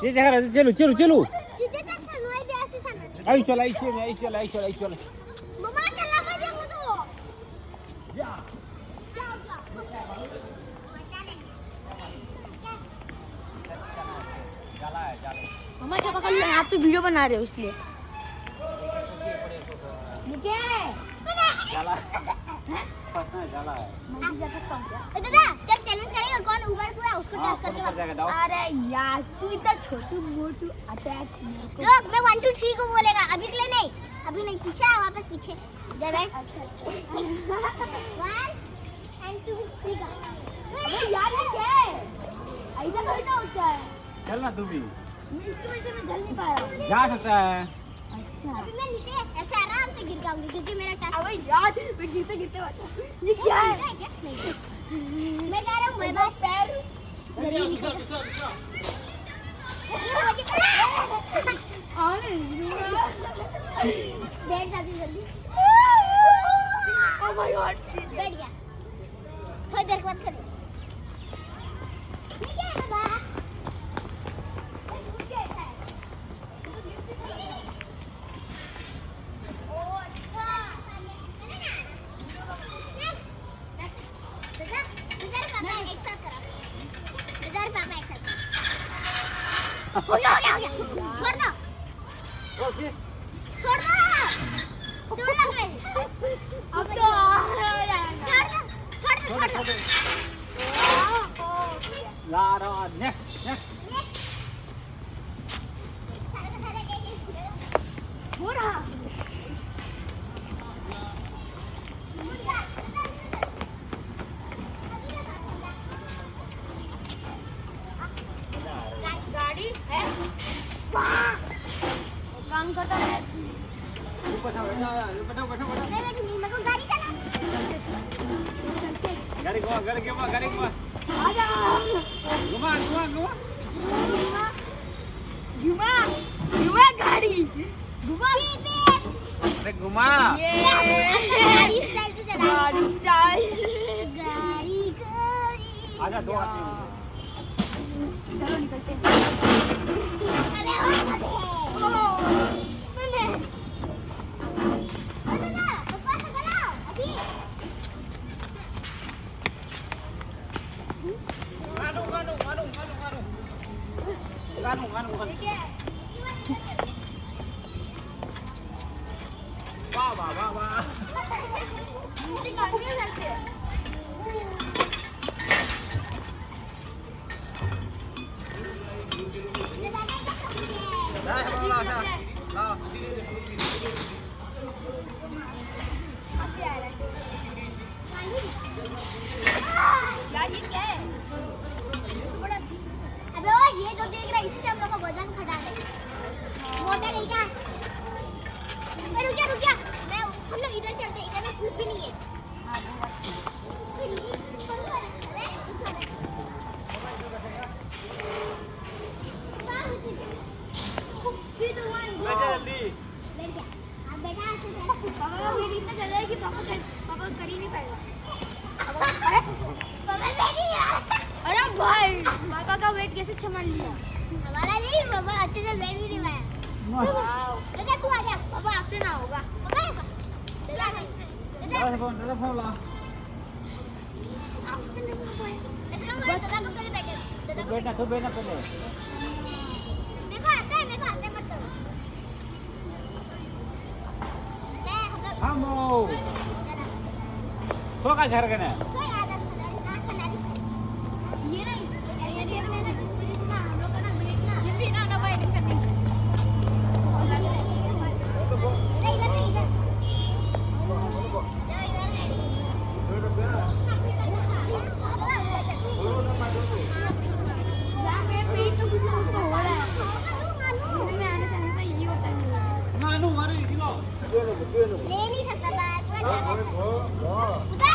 चलो चलो चलो तिथे तर सनवाई बी असे सांगते आई चल मम्मा त्याला काय देऊ तू या जाऊ मम्मा क्या पकड़ लो आप तो वीडियो बना रहे हो इसलिए मम्मी जा सकता हूँ क्या? दादा चल चैलेंज करेगा कौन ऊपर पूरा उसको टच करके वापस अरे यार तू इतना छोटू मोटू अटैक रुक मैं 1 2 3 को बोलेगा अभी के लिए नहीं अभी नहीं पीछे आ वापस पीछे इधर बैठ 1 and 2 3 का अबे यार ये क्या है ऐसा थोड़ी ना होता है चलना तू भी इसकी वजह से मैं चल नहीं पा रहा हूँ जा सकता है अच्छा अभी मैं नीचे ऐसे आराम से गिर जाऊंगी क्योंकि मेरा टच अबे यार मैं गिरते गिरते बचा ये क्या है मैं जा रहा हूं बाय बाय पैर जल्दी निकल ये मुझे आने बैठ जाती जल्दी ओ माय गॉड बैठ गया थोड़ी देर के बाद खड़ी ठीक है बाबा हो गया छोड़ दो छोड़ दो दूर लग रही अब तो छोड़ दो ला रहा नेक्स्ट हो रहा गाड़ी है काम करता है बैठो मैं बैठूंगी मेरे को गाड़ी चला गाड़ी घुमा आजा घुमा घुमा गाड़ी घुमा अरे घुमा ये गाड़ी स्टाइल से चला गाड़ी स्टाइल गाड़ी आजा दो आदमी चलो निकलते हैं अबे ओ मैंने अरे ना पापा से चलाओ अभी गानू देखिए वाह मुझे गाड़ी में चलते हैं यार ये क्या है अबे ओ ये जो देख रहा है इससे हम लोग का वजन घटा दे मोटा नहीं का रुक जा मैं हम लोग इधर चलते हैं इधर में कुछ भी नहीं है बैठ गया अब बेटा ऐसे पापा का वेट इतना ज्यादा है कि पापा कर ही नहीं पाएगा पापा बैठ गया अरे भाई पापा का वेट कैसे संभाल लिया हमारा नहीं पापा अच्छे से बैठ भी नहीं पाया बेटा तू आ जा पापा आपसे ना होगा पापा चला गया बेटा ऐसे काम करो दादा को पहले बैठे दादा को बैठना पहले मेरे को आता है मत करो ले हम लोग थामो चला तो का झरगना कोई आदत सनारी ये नहीं ये में ना जिस वजह से ना हम लोग का ना वेट ना ये भी ना भाई दिक्कत नहीं इधर नहीं इधर यार मेरे पेट में कुछ तो हो रहा है में आने जाने से यही होता है मानो मारो किलो ले नहीं सकता बात पूरा उधर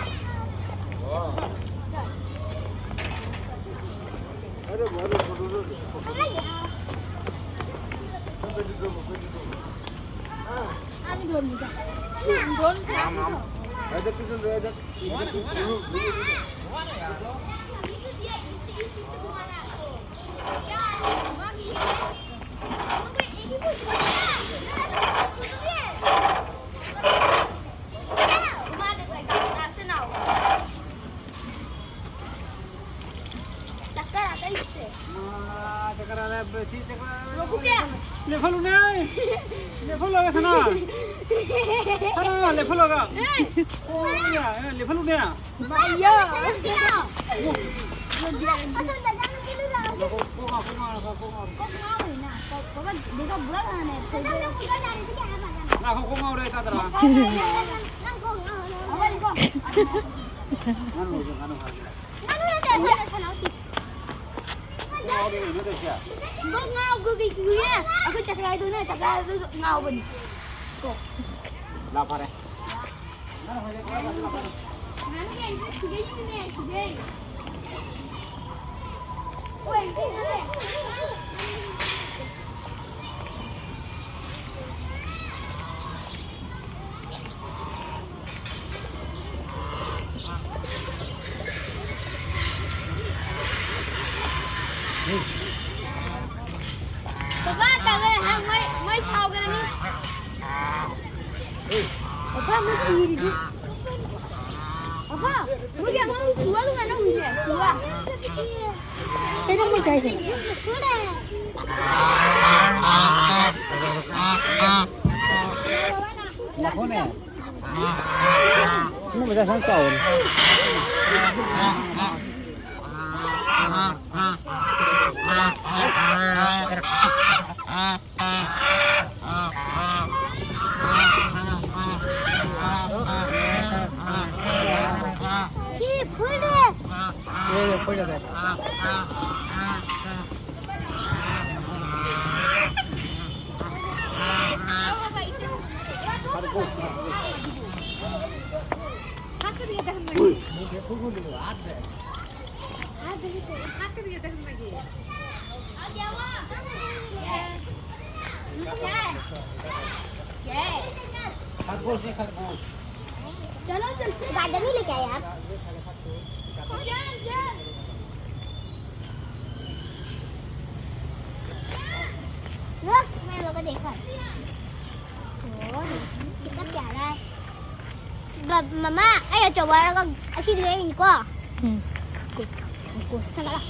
अरे मारो फोटो लो आने दो मुझे राजा किशन राजा लेफल उन्हें लेफल लगा था ना लेफल लगा लेफल उन्हें ना को मार रहे था तेरा ngao cứ cái nha, aku cek lagi tu nak, cek lagi tu ngao pun. lapar ya Mana ni? Sudah ni, sudah. Oh, ini sudah. Papa, tangan hang mai tahu kan ni? Papa, mesti ini. Papa, mungkin aku jual tu mana ni? Jual. Saya nak mau cari. lapor ya ini bisa sang tahun चलो चल garden ही लेके आए आप रुक मैं लोगों को देखा कितना प्यारा है मम्मा ayo coba aku asyik dia ini kok sana lah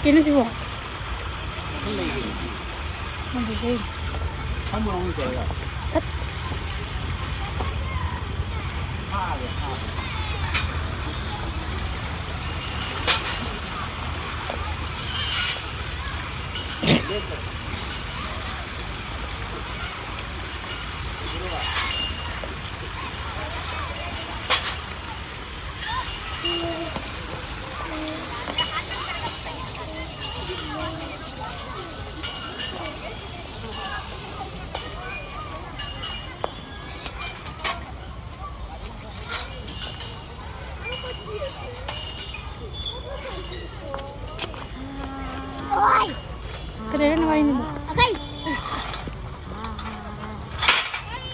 Kini sih wah. không ngon trời ạ Oi, Kedengaran apa ini? okay.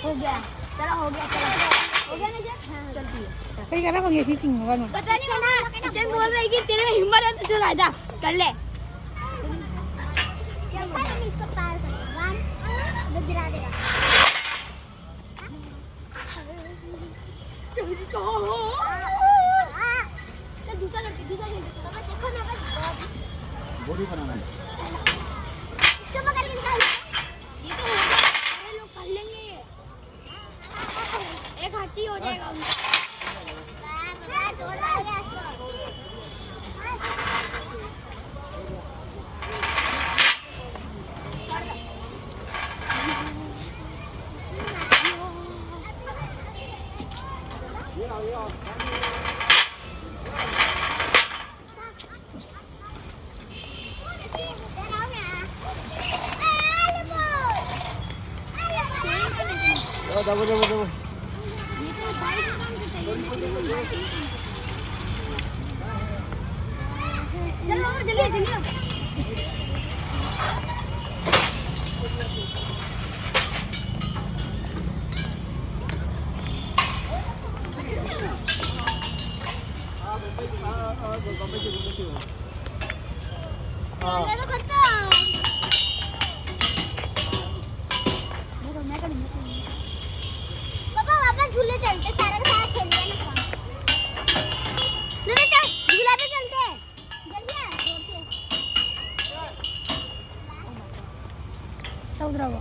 हो गया चलो हो गया ना जा जल्दी कहीं करना हो गया थी चिंगा का पता नहीं मामा किचन बोल रही कि तेरे में हिम्मत है तो चल आजा कर ले देखा नहीं इसको पार करना वो गिरा देगा जल्दी तो चल दूसरा करके पापा देखो ना बॉडी बनाना है इसको पकड़ के निकाल ये तो हो गया अरे लोग कर लेंगे ये एक हाथी हो जाएगा उनका पापा जोर लगा इसको दाबो दाबो दाबो चलो मामा जल्दी जल्दी ये तो खत्म पापा वापस झूले चलते सारा का सारा खेल लिया ना नहीं चल झूला पे चलते हैं जल्दी आ चौधरा वो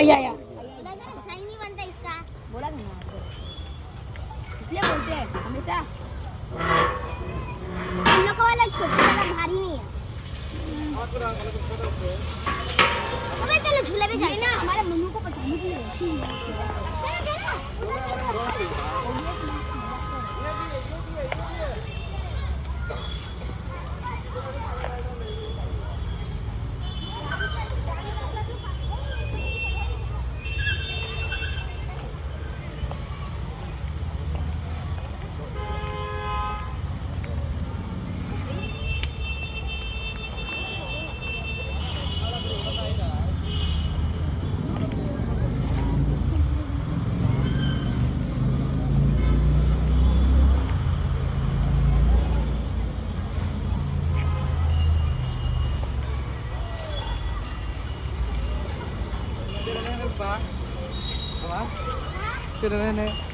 या सही नहीं बनता इसका बोला नहीं इसलिए बोलते हैं हमेशा हम लोग को वाला छोटा वाला भारी नहीं है अबे चलो झूले पे जाए ना हमारे मम्मी को पटाने के लिए Tidak nenek.